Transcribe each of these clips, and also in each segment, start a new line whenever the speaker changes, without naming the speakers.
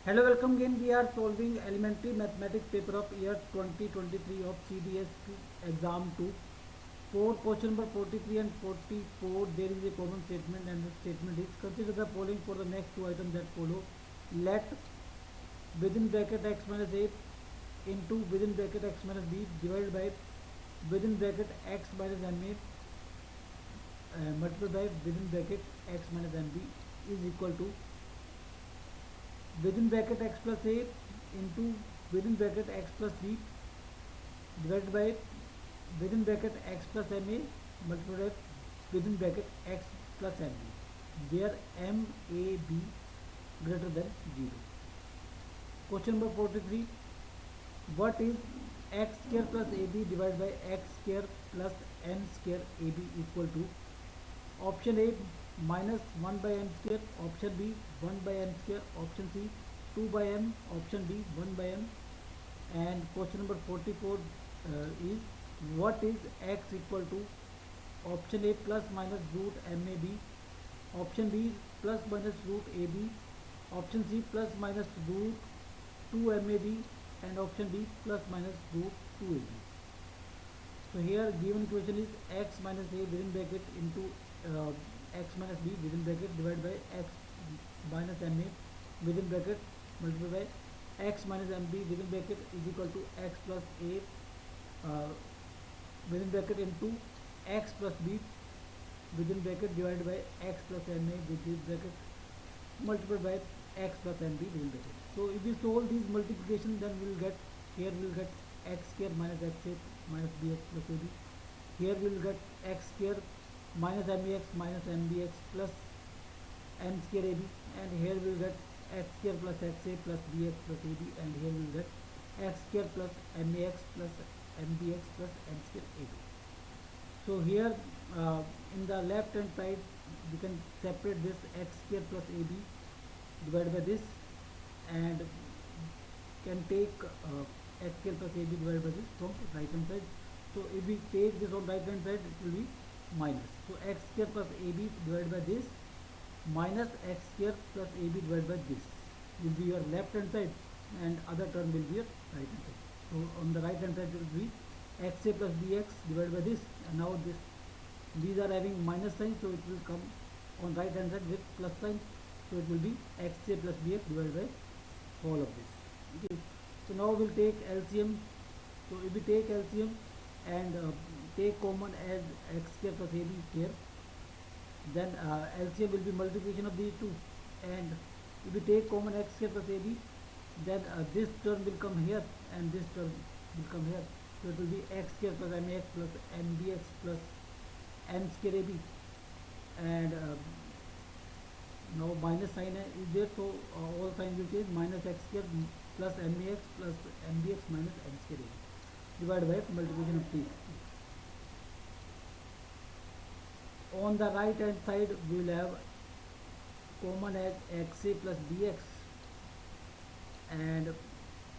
Hello, welcome again. We are solving elementary mathematics paper of year 2023 of CDS exam 2. For question number 43 and 44, there is a common statement, and the statement is consider the following for the next two items that follow. Let within bracket x minus a into within bracket x minus b divided by within bracket x minus ma multiplied by within bracket x minus mb is equal to within bracket x plus a into within bracket x plus b divided by within bracket x plus ma multiplied by within bracket x plus mb where m a b greater than 0. Question number 43. What is x square plus ab divided by x square plus m square ab equal to? Option A minus 1 by m square, option B 1 by m square, option C 2 by m, option D 1 by m. And question number 44 is what is x equal to? Option A plus minus root mab, option B plus minus root ab, option C plus minus root 2 mab, and option D plus minus root 2ab. So here given equation is x minus a within bracket into x minus b within bracket divided by x minus ma within bracket multiplied by x minus mb within bracket is equal to x plus a within bracket into x plus b within bracket divided by x plus ma within bracket multiplied by x plus mb within bracket. So if we solve these multiplication, then we will get here we will get x square minus xa minus bx plus ab. Here we will get x square minus max minus mbx plus m square ab, and here we will get x square plus xa plus bx plus ab, and here we will get x square plus max plus mbx plus m square ab. So here in the left hand side we can separate this x square plus ab divided by this, and can take x square plus ab divided by this from right hand side. So if we take this on right hand side, it will be minus. So x square plus ab divided by this minus x square plus ab divided by this will be your left hand side, and other term will be your right hand side. So on the right hand side it will be xa plus bx divided by this, and now these are having minus sign, so it will come on right hand side with plus sign. So it will be xa plus bx divided by all of this. Okay. So now we'll take LCM. So if we take LCM and take common as x square plus ab here, then LCM will be multiplication of these two, and if we take common x square plus ab, then this term will come here and this term will come here. So it will be x square plus max plus mbx plus m square ab, and now minus sign is there, so all signs will change. Minus x square plus max plus mbx minus m square ab divided by multiplication of these. On the right hand side we will have common as xa plus bx and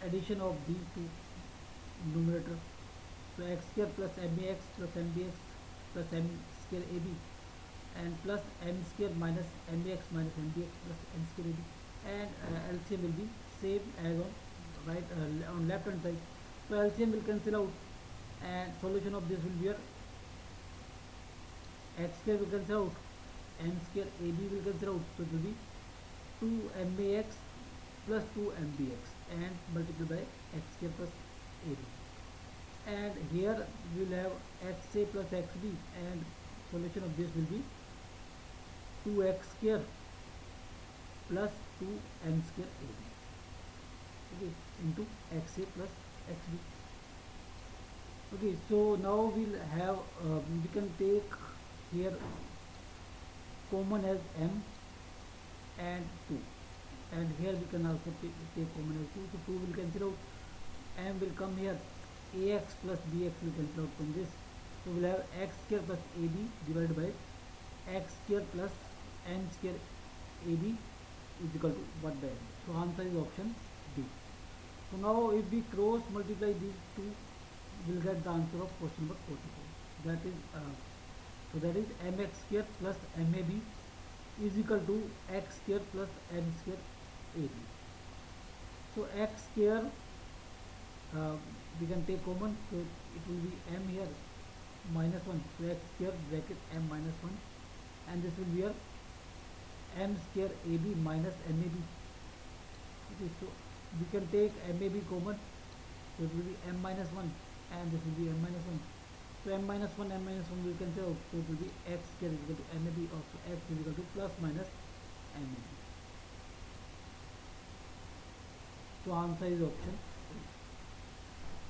addition of these two numerator. So x square plus max plus mbx plus m square ab, and plus m square minus max minus mbx plus m square ab, and LCM will be same as on right on left hand side. So LCM will cancel out, and solution of this will be your x square will cancel out, m square ab will cancel out, so it will be 2 max plus 2 mbx and multiplied by x square plus ab. And here we will have xa plus xb, and solution of this will be 2x square plus 2m square ab, okay, into xa plus xb. Okay, so now we'll have we can take here common as m and 2, and here we can also take common as 2, so 2 will cancel out, m will come here, ax plus bx will cancel out from this, so we'll have x square plus ab divided by x square plus m square ab is equal to 1 by m. So answer is option D. So now if we cross multiply these two, we'll get the answer of question number 44. That is that is mx square plus mab is equal to x square plus m square ab. So x square, uh, we can take common, so it will be m here minus 1, so x square bracket m minus 1, and this will be your m square ab minus mab. Okay, so we can take mab common, so it will be m minus 1 and this will be m minus 1. So m minus 1, m minus 1 we can say, so it will be x square is equal to mab, also x is equal to plus minus mab. So answer is option